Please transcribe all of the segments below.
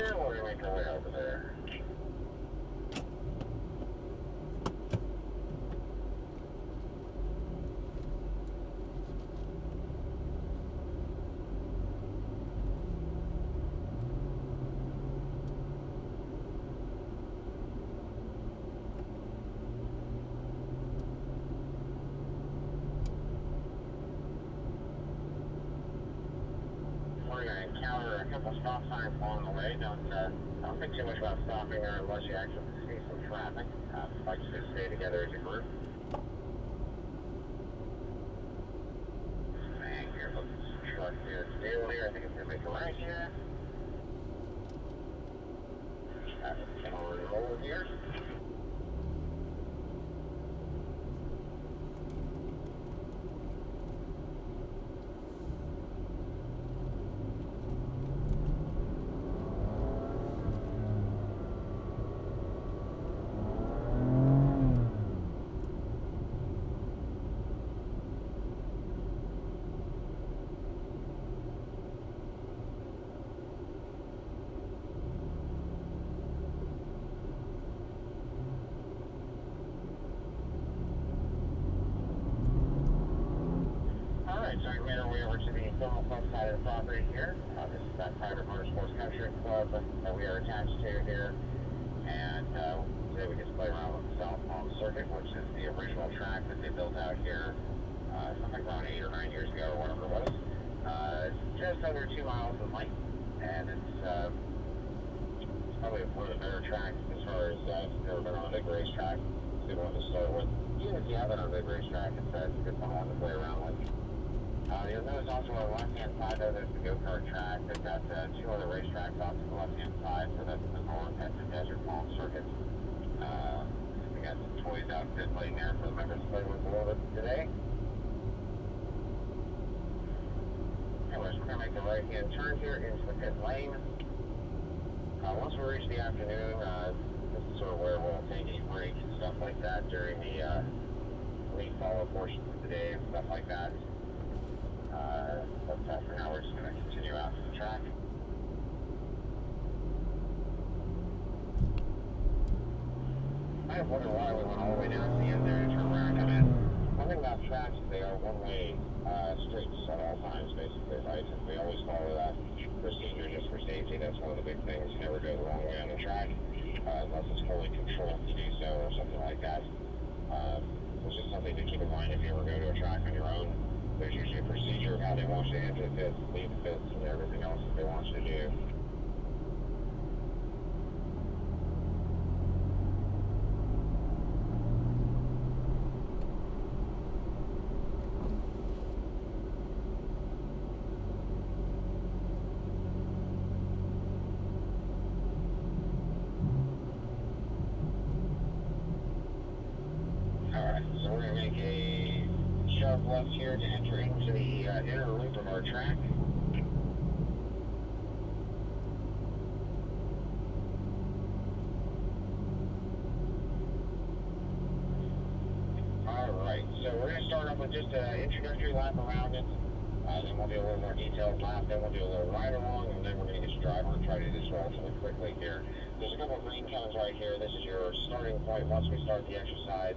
Yeah, we're gonna make our way over there. We're going to encounter a couple stop signs along the way. Don't think too much about stopping there unless you actually see some traffic. Like you should stay together as a group. And here's a truck here. Steel here. I think it's going to make a right here. Traffic on roll here. So we made our way over to the Thermal Club side of the property here. This is that private motorsports country club that we are attached to here. And today we just play around with the South Palm Circuit, which is the original track that they built out here something around 8 or 9 years ago or whatever it was. It's just under 2 miles in length, and it's probably one of the better tracks as far as if you've never been on a big racetrack. It's a good one to start with. Even if you haven't on a big racetrack, it's a good one to play around with. You'll notice also on the left-hand side, though, there's the go-kart track. They've got 2 other racetracks off to the left-hand side, so that's the North and the Desert Palm Circuit. We got some toys outfit laying there for the members to play with a little bit today. Anyways, we're going to make the right-hand turn here into the pit lane. Once we reach the afternoon, this is sort of where we'll take a break and stuff like that during the lead follow portions of the day and stuff like that. But for now, we're just going to continue out to the track. I have wondered why we went all the way down to the end there to turn around and come in. One thing about tracks is they are one-way streets at all times, basically, right? And we always follow that procedure just for safety. That's one of the big things. You never go the wrong way on the track unless it's fully controlled to do so or something like that. It's just something to keep in mind if you ever go to a track on your own. There's usually a procedure of how they want you to enter the pits, leave the pits, and everything else that they want you to do. Alright, so we're going to make a sharp left here to enter into the inner loop of our track. Alright, so we're going to start off with just an introductory lap around it. Then we'll do a little more detailed lap, then we'll do a little ride along, and then we're going to get your driver and try to do this relatively quickly here. There's a couple of green cones right here. This is your starting point once we start the exercise.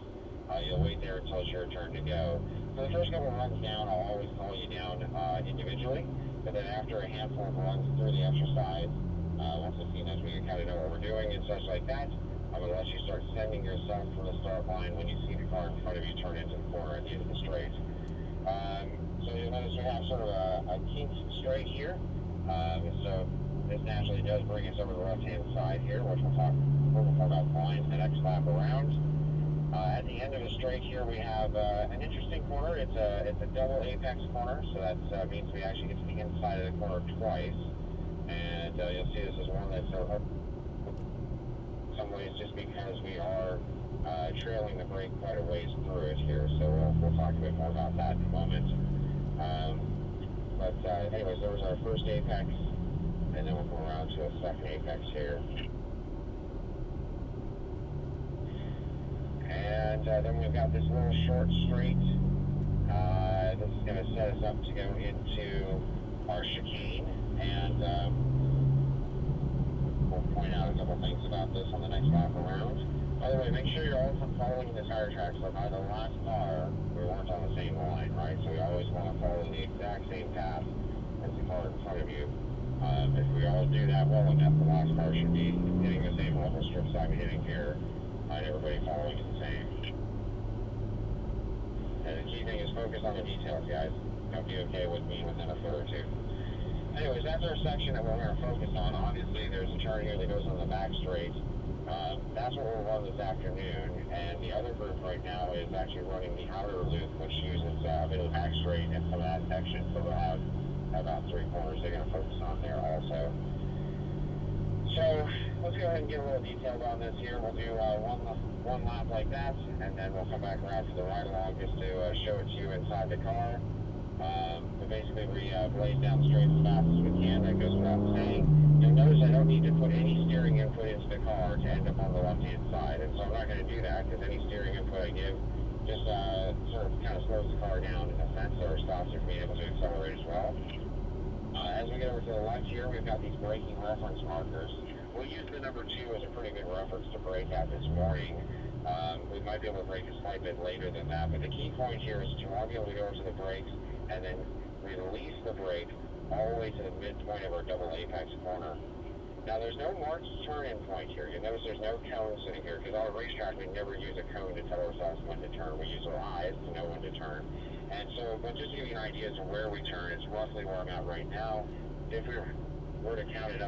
You'll wait there until it's your turn to go. For the first couple of runs down, I'll always call you down individually, but then after a handful of runs through the exercise, once the team knows we kind of know what we're doing and such like that, I'm going to let you start sending yourself from the start line when you see the car in front of you turn into the corner at the end of the straight. So you'll notice we have sort of a kinked straight here, so this naturally does bring us over the left-hand side here, which we'll talk about flying the next lap around. At the end of the straight here, we have an interesting corner. It's a double apex corner, so that means we actually get to the inside of the corner twice. And you'll see this is one that's some ways just because we are trailing the brake quite a ways through it here. So we'll talk a bit more about that in a moment. Anyways, there was our first apex, and then we'll go around to a second apex here. And then we've got this little short straight. This is going to set us up to go into our chicane. And a couple things about this on the next lap around. By the way, make sure you're also following the tire tracks. So by the last car, we weren't on the same line, right? So we always want to follow the exact same path as the car in front of you. If we all do that well enough, the last car should be hitting the same level strips I'm hitting here, and everybody following the same. And the key thing is focus on the details, guys. You'll be okay with me within a foot or two. Anyways, that's our section that we're going to focus on. Obviously, there's a chart here that goes on the back straight. That's what we'll run this afternoon. And the other group right now is actually running the outer loop, which uses a bit of back straight and some of that section. So we'll have about 3 corners they're going to focus on there also. So let's go ahead and get a little detailed on this here. We'll do one lap like that, and then we'll come back around for the ride along just to show it to you inside the car. But basically we blaze down the straight as fast as we can. That goes without saying. You'll notice I don't need to put any steering input into the car to end up on the left-hand side. And so I'm not going to do that because any steering input I give just sort of kind of slows the car down in a sense, or stops it from being able to accelerate as well. As we get over to the left here, we've got these braking reference markers. We'll use the number 2 as a pretty good reference to brake at this morning. We might be able to brake a slight bit later than that, but the key point here is to want to be able to go to the brakes and then release the brake all the way to the midpoint of our double apex corner. Now there's no marked turn-in point here. You notice there's no cone sitting here, because on a racetrack we never use a cone to tell ourselves when to turn. We use our eyes to know when to turn. And so, but just to give you an idea as to where we turn, it's roughly where I'm at right now. If we were to count it up,